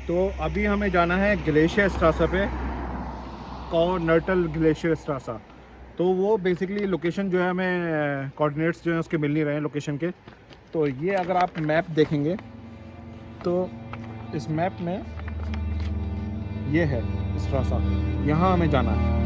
तो अभी हमें जाना है ग्लेशियर स्ट्रासा पे, कॉर्नटल ग्लेशियर स्ट्रासा। तो वो बेसिकली लोकेशन जो है, हमें कोऑर्डिनेट्स जो हैं उसके मिल नहीं रहे हैं लोकेशन के। तो ये अगर आप मैप देखेंगे तो इस मैप में ये है स्ट्रासा, यहाँ हमें जाना है।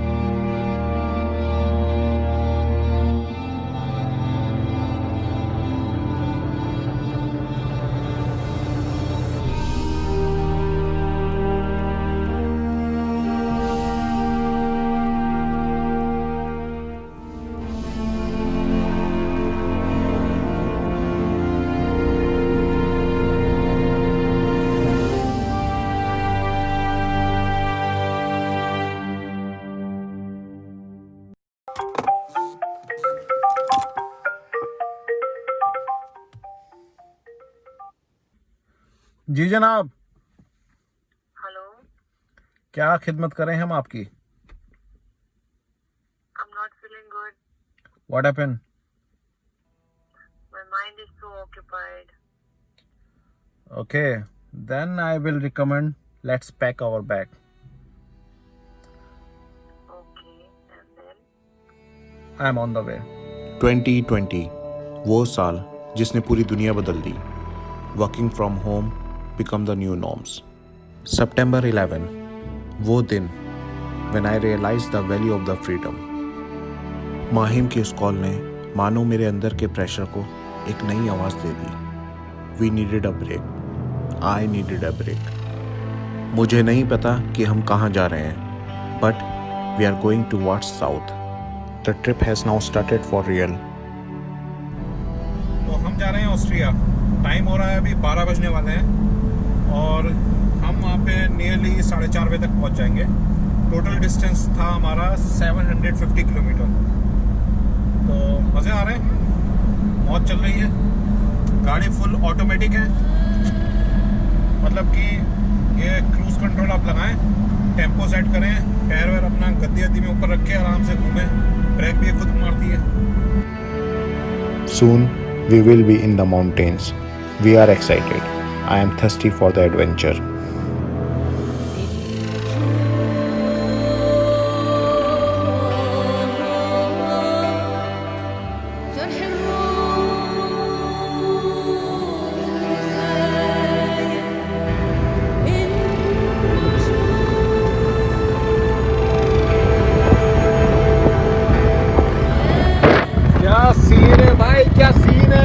जी जनाब। हेलो। क्या खिदमत करें हम आपकी? I'm not feeling good. What happened? My mind is so occupied. Okay, then I will recommend let's pack our bag. Okay, and then? I am on the way. 2020 वो साल जिसने पूरी दुनिया बदल दी। Working from home become the new norms. September 11 वो दिन when I realise the value of the freedom. Mahim की उस कॉल ने मानो मेरे अंदर के प्रेशर को एक नई आवाज़ दे दी। We needed a break, I needed a break. मुझे नहीं पता कि हम कहाँ जा रहे हैं, but we are going towards south. The trip has now started for real. तो हम जा रहे हैं ऑस्ट्रिया। टाइम हो रहा है अभी 12 बजने वाले हैं और हम वहाँ पे नियरली 4:30 बजे तक पहुँच जाएंगे। टोटल डिस्टेंस था हमारा 750 किलोमीटर। तो मज़े आ रहे हैं, मौज चल रही है। गाड़ी फुल ऑटोमेटिक है, मतलब कि ये क्रूज़ कंट्रोल आप लगाएं, टेम्पो सेट करें, पैर वैर अपना गद्दी में ऊपर रख के आराम से घूमें। ब्रेक भी खुद मारती है। Soon we will be in the mountains. We are excited. I am thirsty for the adventure. क्या सीन है भाई, क्या सीन है।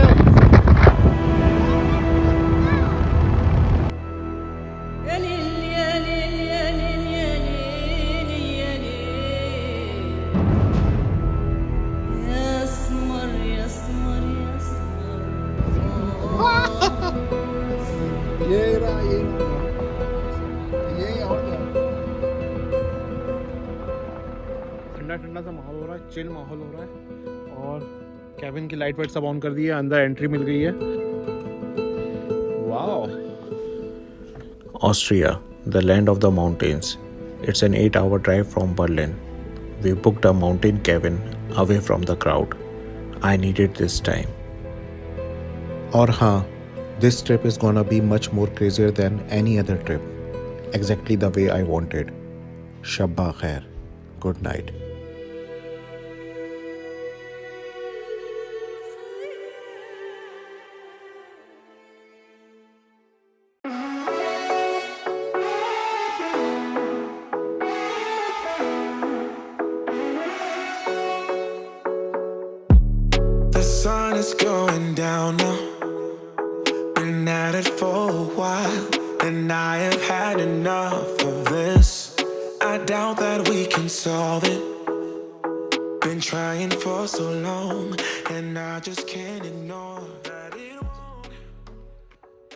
ठंडा ठंडा सा माहौल हो रहा है, चिल माहौल हो रहा है। और कैबिन की लाइट वाइट सब ऑन कर दी है, अंदर एंट्री मिल गई है। Wow. Austria, the land of the mountains. It's an 8-hour drive from Berlin. We booked a mountain cabin away from the crowd. I needed this time. और हाँ, this trip is gonna be much more crazier than any other trip. Exactly the way I wanted. Shabba khair. Good night. The sun is going down now. Been at it for a while, and I have had enough of this. I doubt that we can solve it. Been trying for so long, and I just can't ignore that it won't.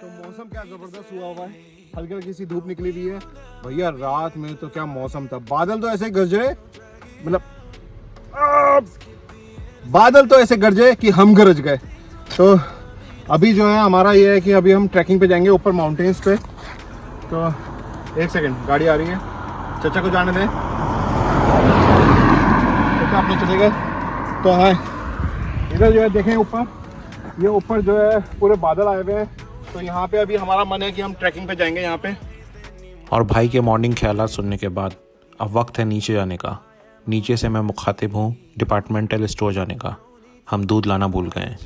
तो मौसम क्या जबरदस्त हुआ हुआ है, हल्की हल्की सी धूप निकली हुई है भैया। रात में तो क्या मौसम था, बादल तो ऐसे गरजे, मतलब बादल तो ऐसे गरजे कि हम गरज गए। तो अभी जो है हमारा ये है कि अभी हम ट्रैकिंग पे जाएंगे ऊपर माउंटेन्स पे। तो एक सेकंड, गाड़ी आ रही है, चाचा को जाने दें। चाचा अपने चले गए। तो हाँ, इधर जो है देखें ऊपर, ये ऊपर जो है पूरे बादल आए हुए हैं। तो यहाँ पे अभी हमारा मन है कि हम ट्रैकिंग पे जाएंगे यहाँ पे। और भाई के मॉर्निंग ख्यालात सुनने के बाद अब वक्त है नीचे जाने का। नीचे से मैं मुखातिब हूँ डिपार्टमेंटल स्टोर जाने का। हम दूध लाना भूल गए हैं।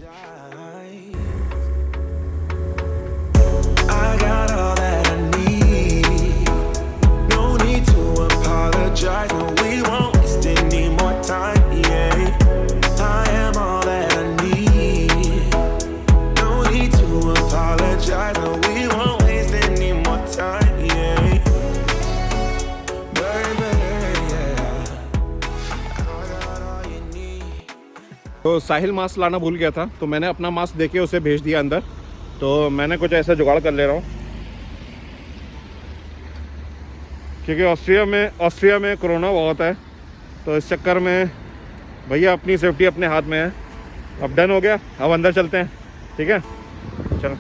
I got all that I need. No need to apologize. No, we won't waste any more time. Yeah, I am all that I need. No need to apologize. No, we won't waste any more time. Yeah, baby, yeah. I got all you need. तो साहिल mask लाना भूल गया था, तो मैंने अपना mask देके उसे भेज दिया अंदर। तो मैंने कुछ ऐसा जुगाड़ कर ले रहा हूँ, क्योंकि ऑस्ट्रिया में कोरोना बहुत है। तो इस चक्कर में भैया अपनी सेफ्टी अपने हाथ में है। अब डन हो गया, अब अंदर चलते हैं। ठीक है, चलो।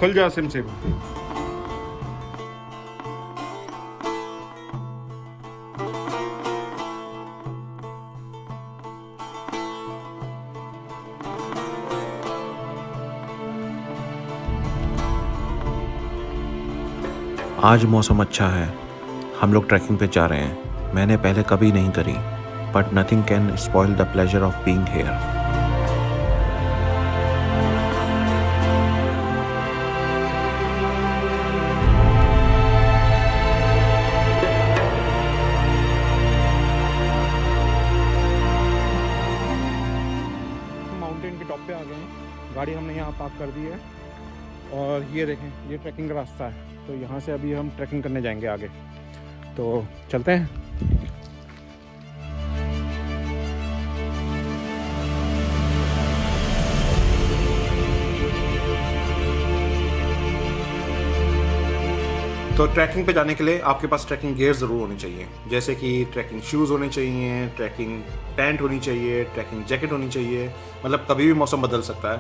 खुल जा सिम से। आज मौसम अच्छा है, हम लोग ट्रैकिंग पे जा रहे हैं। मैंने पहले कभी नहीं करी, but nothing can spoil the pleasure of being here. Mountain के टॉप पे आ गए हैं, गाड़ी हमने यहाँ पार्क कर दी है। और ये देखें, ये ट्रैकिंग का रास्ता है। तो यहाँ से अभी हम ट्रैकिंग करने जाएंगे आगे। तो चलते हैं। तो ट्रैकिंग पे जाने के लिए आपके पास ट्रैकिंग गियर ज़रूर होनी चाहिए, जैसे कि ट्रैकिंग शूज़ होने चाहिए, ट्रैकिंग पैंट होनी चाहिए, ट्रैकिंग जैकेट होनी चाहिए। मतलब कभी भी मौसम बदल सकता है।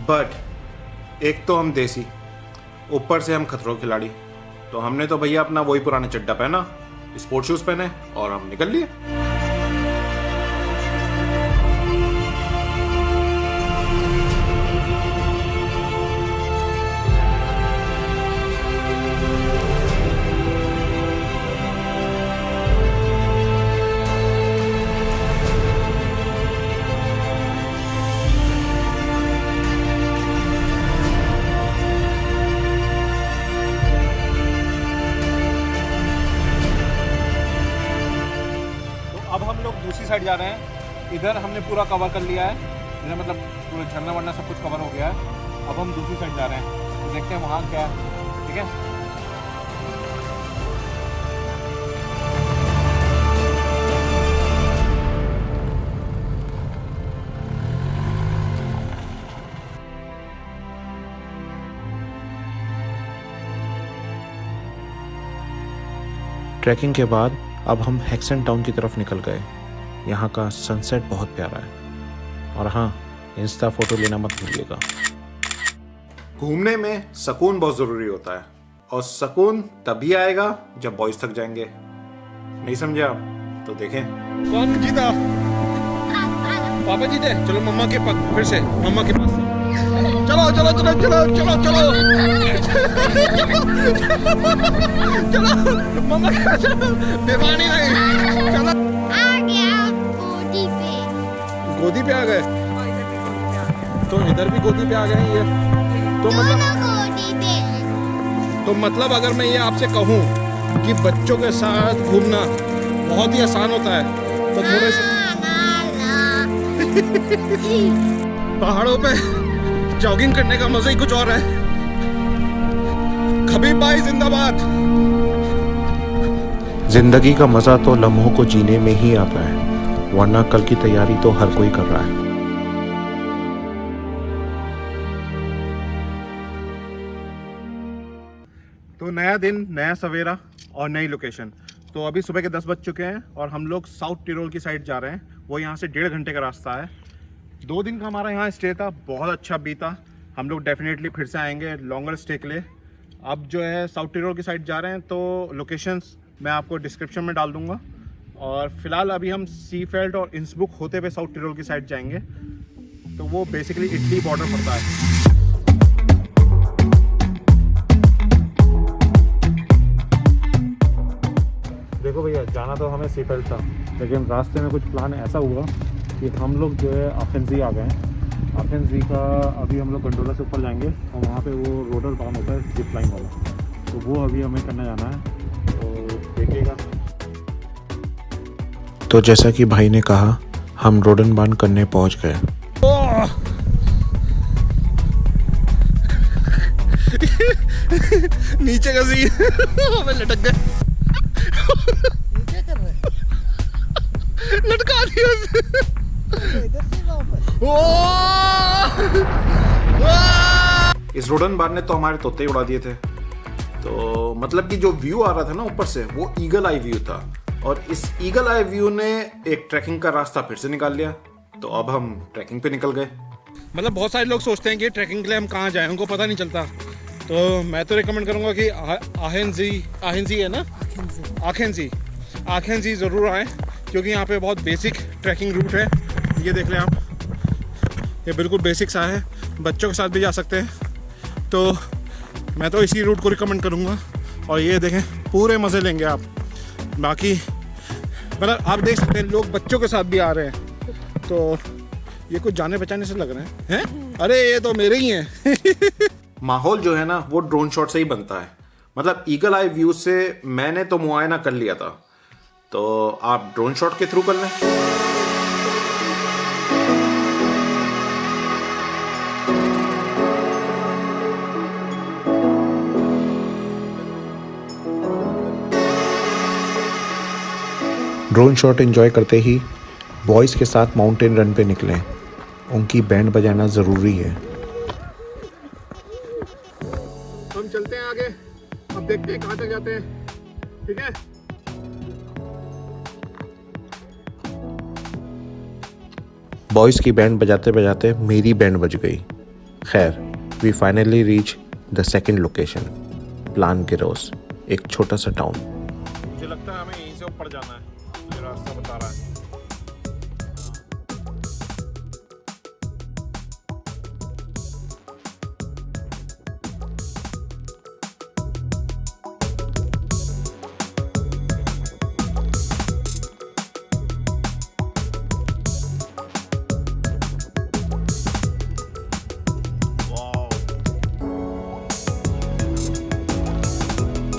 बट एक तो हम देसी, ऊपर से हम खतरों खिलाड़ी। तो हमने तो भैया अपना वही पुराना चड्डा पहना, स्पोर्ट शूज़ पहने और हम निकल लिए। अब हम लोग दूसरी साइड जा रहे हैं। इधर हमने पूरा कवर कर लिया है, इधर मतलब पूरा झरना वरना सब कुछ कवर हो गया है। अब हम दूसरी साइड जा रहे हैं, तो देखते हैं वहाँ क्या है। ठीक है, ट्रैकिंग के बाद अब हम हेक्सन टाउन की तरफ निकल गए। यहाँ का सनसेट बहुत प्यारा है। और हाँ, इंस्टा फोटो लेना मत भूलिएगा। घूमने में सुकून बहुत ज़रूरी होता है, और सुकून तभी आएगा जब बॉयज थक जाएंगे। नहीं समझे आप? तो देखें। कौन जीता? पापा जीते। चलो मम्मा के पास, फिर से मम्मा के पास। चलो चलो चलो चलो चलो चलो चलो मम्मा के पास, चलो बेमानी नहीं। चलो आ गया गोदी पे। गोदी पे आ गए, तो इधर भी गोदी पे आ गए ये। तो मतलब गोदी पे। तो मतलब अगर मैं ये आपसे कहूँ कि बच्चों के साथ घूमना बहुत ही आसान होता है, तो थोड़े से पहाड़ों पे जॉगिंग करने का मजा ही कुछ और है। खबीब भाई जिंदाबाद। जिंदगी का मजा तो लम्हों को जीने में ही आता है, वरना कल की तैयारी तो हर कोई कर रहा है। तो नया दिन, नया सवेरा और नई लोकेशन। तो अभी सुबह के 10 बज चुके हैं और हम लोग साउथ टिरोल की साइड जा रहे हैं। वो यहाँ से 1.5 घंटे का रास्ता है। 2 दिन का हमारा यहाँ स्टे था, बहुत अच्छा बीता। हम लोग डेफिनेटली फिर से आएंगे लॉन्गर स्टे के लिए। अब जो है साउथ टिरोल की साइड जा रहे हैं, तो लोकेशंस मैं आपको डिस्क्रिप्शन में डाल दूँगा। और फिलहाल अभी हम सीफेल्ड और इंसब्रुक होते हुए साउथ टिरोल की साइड जाएंगे। तो वो बेसिकली इटली बॉर्डर पड़ता है। देखो भैया, जाना तो हमें सीफेल्ड था, लेकिन रास्ते में कुछ प्लान ऐसा हुआ कि हम लोग जो है आफेंजी आ गए हैं। आफेंजी का अभी हम लोग गंडोला से ऊपर जाएंगे और वहाँ पे वो रोडर काम होता है जिप लाइन वाला, तो वो अभी हमें करने जाना है, तो देखिएगा। तो जैसा कि भाई ने कहा, हम रोडन बांध करने पहुंच गए। नीचे का सी हमें लटक गए। क्या कर रहे हैं? लटका दिया इधर से वापस। इस रोडन बार ने तो हमारे तोते ही उड़ा दिए थे। तो मतलब कि जो व्यू आ रहा था ना ऊपर से, वो ईगल आई व्यू था, और इस ईगल आई व्यू ने एक ट्रैकिंग का रास्ता फिर से निकाल लिया। तो अब हम ट्रैकिंग पे निकल गए। मतलब बहुत सारे लोग सोचते हैं कि ट्रैकिंग के लिए हम कहाँ जाएं, उनको पता नहीं चलता। तो मैं तो रिकमेंड करूँगा कि आखेंजी है ना, आखेंजी ज़रूर आएँ, क्योंकि यहाँ पे बहुत बेसिक ट्रैकिंग रूट है। ये देख लें आप, ये बिल्कुल बेसिक सा है, बच्चों के साथ भी जा सकते हैं। तो मैं तो इसी रूट को रिकमेंड करूँगा। और ये देखें, पूरे मज़े लेंगे आप। बाकी मतलब आप देख सकते हैं, लोग बच्चों के साथ भी आ रहे हैं। तो ये कुछ जाने बचाने से लग रहे हैं। अरे ये तो मेरे ही हैं। माहौल जो है ना, वो ड्रोन शॉट से ही बनता है। मतलब ईगल आई व्यू से मैंने तो मुआयना कर लिया था, तो आप ड्रोन शॉट के थ्रू कर लें। ड्रोन शॉट एंजॉय करते ही बॉयज़ के साथ माउंटेन रन पे निकले। उनकी बैंड बजाना ज़रूरी है। हम चलते हैं आगे, अब देखते हैं कहाँ तक जाते हैं। ठीक है। बॉयज़ की बैंड बजाते बजाते मेरी बैंड बज गई। खैर, we finally reach the second location, plan गिरोस, एक छोटा सा टाउन। मुझे लगता है हमें यहीं से ऊपर जाना है, मुझे रास्ता बता रहा है।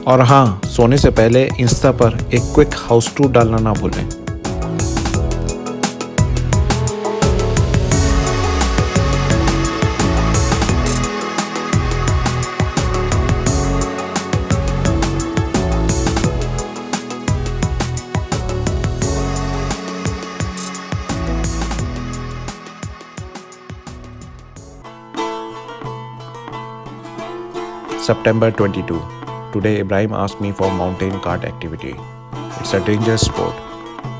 और हाँ, सोने से पहले इंस्टा पर एक क्विक हाउस टूर डालना ना भूलें। September 22. Today Ibrahim asked me for mountain kart activity. It's a dangerous sport,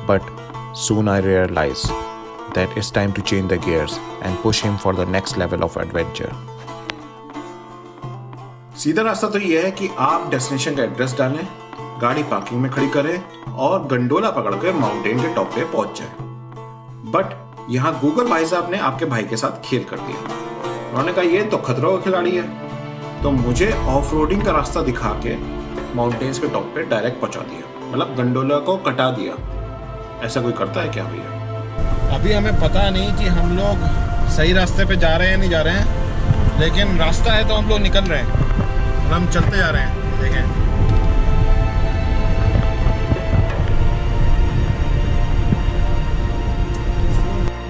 but soon I realized that it's time to change the gears and push him for the next level of adventure. सीधा रास्ता तो ये है कि आप destination का address डालें, गाड़ी पार्किंग में खड़ी करें और गंडोला पकड़कर माउंटेन के टॉप पे पहुंच जाएं। बट यहाँ गूगल भाई साहब ने आपके भाई के साथ खेल कर दिया। उन्होंने कहा ये तो खतरों का खिलाड़ी है, तो मुझे ऑफ रोडिंग का रास्ता दिखा के माउंटेन्स के टॉप पे डायरेक्ट पहुंचा दिया। मतलब गंडोला को कटा दिया। ऐसा कोई करता है क्या भैया? अभी हमें पता नहीं कि हम लोग सही रास्ते पे जा रहे हैं नहीं जा रहे हैं, लेकिन रास्ता है तो हम लोग निकल रहे हैं और हम चलते जा रहे हैं। देखें,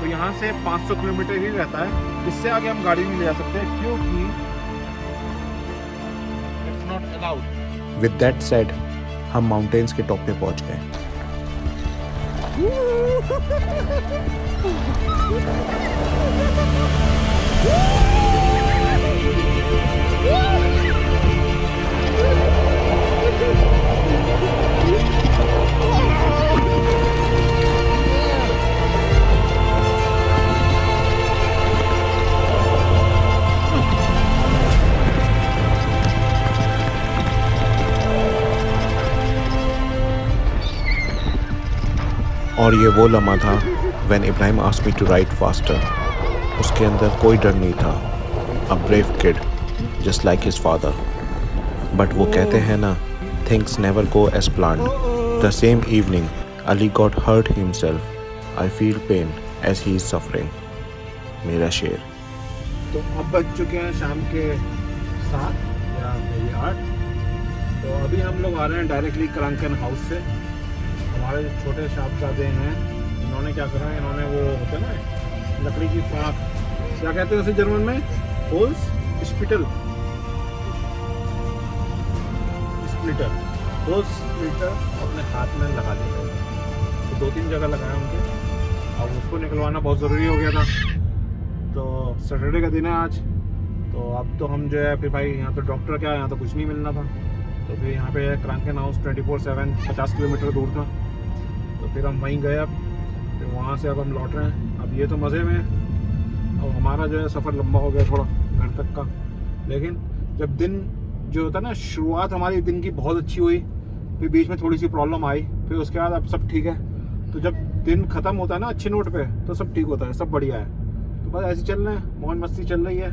तो यहाँ से 500 किलोमीटर ही रहता है, इससे आगे हम गाड़ी नहीं ले जा सकते क्योंकि it's not allowed. With that said, हम माउंटेन्स के टॉप पे पहुंच गए। और ये वो लम्हा था when Ibrahim asked me to ride faster. उसके अंदर कोई डर नहीं था. A brave kid, just like his father. But वो कहते हैं ना, things never go as planned. The same evening, Ali got hurt himself. I feel pain as he is suffering. मेरा शेर. तो अब बज चुके हैं शाम के 7 या मेरी 8. तो अभी हम लोग आ रहे हैं डायरेक्टली क्रंकन हाउस से. हमारे जो छोटे साहबजादे हैं, इन्होंने क्या करा है, इन्होंने वो होता है ना लकड़ी की फाक, क्या कहते हैं उसे जर्मन में, holes spittle splitter, holes splitter अपने हाथ में लगा दिया. तो 2-3 जगह लगाया उनके. अब उसको निकलवाना बहुत ज़रूरी हो गया था. तो सैटरडे का दिन है आज. तो अब तो हम जो है फिर भाई यहाँ तो डॉक्टर क्या, यहाँ तो कुछ नहीं मिलना था. तो फिर यहाँ पे क्रंकन हाउस 24/7 50 किलोमीटर दूर था. तो फिर हम वहीं गए. अब फिर वहाँ से अब हम लौट रहे हैं. अब ये तो मज़े में. अब हमारा जो है सफ़र लंबा हो गया थोड़ा घर तक का. लेकिन जब दिन जो होता है ना, शुरुआत हमारी दिन की बहुत अच्छी हुई, फिर बीच में थोड़ी सी प्रॉब्लम आई, फिर उसके बाद अब सब ठीक है. तो जब दिन ख़त्म होता है ना अच्छे नोट पे, तो सब ठीक होता है, सब बढ़िया है. तो बस ऐसे चल रहे हैं, मौज मस्ती चल रही है.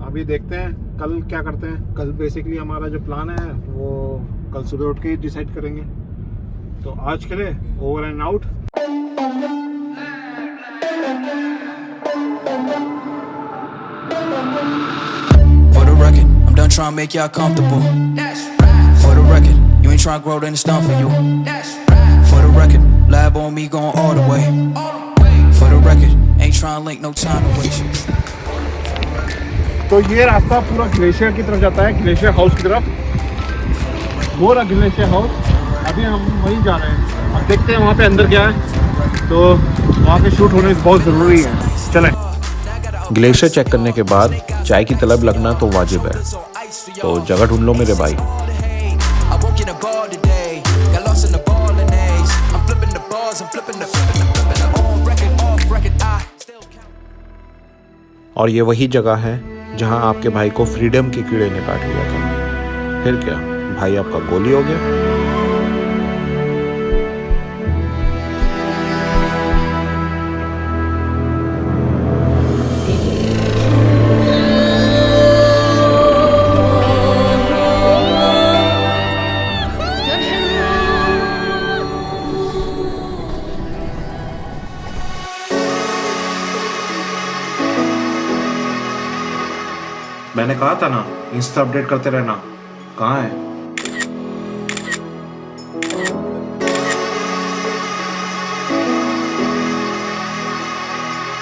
अभी देखते हैं कल क्या करते हैं. कल बेसिकली हमारा जो प्लान है वो कल सुबह उठ के ही डिसाइड करेंगे. तो आज के लिए over and out. For the record, I'm done trying to make y'all comfortable. For the record, you ain't trying to grow, then it's done for you. For the record, lab on me going all the way. For the record, ain't trying to link, no time to waste. तो ये रास्ता पूरा glacier की तरफ जाता है, glacier house की तरफ. वो रहा ग्लेशियर हाउस. अभी हम वहीं जा रहे हैं. अब देखते हैं वहाँ पे अंदर क्या है. तो वहाँ पे शूट होने बहुत ज़रूरी है. चलें. ग्लेशियर चेक करने के बाद चाय की तलब लगना तो वाजिब है. तो जगह ढूंढ लो मेरे भाई. I won't get a ball today. Got lost in the ball and A's. I'm flipping the balls, I'm flipping the on record, off record. I still count. और ये वही जगह है जहां आपके भाई को फ्रीडम के कीड़े ने काट लिया था. फिर क्या, भाई आपका गोली हो गया. मैंने कहा था ना, इंस्टा अपडेट करते रहना. कहाँ है?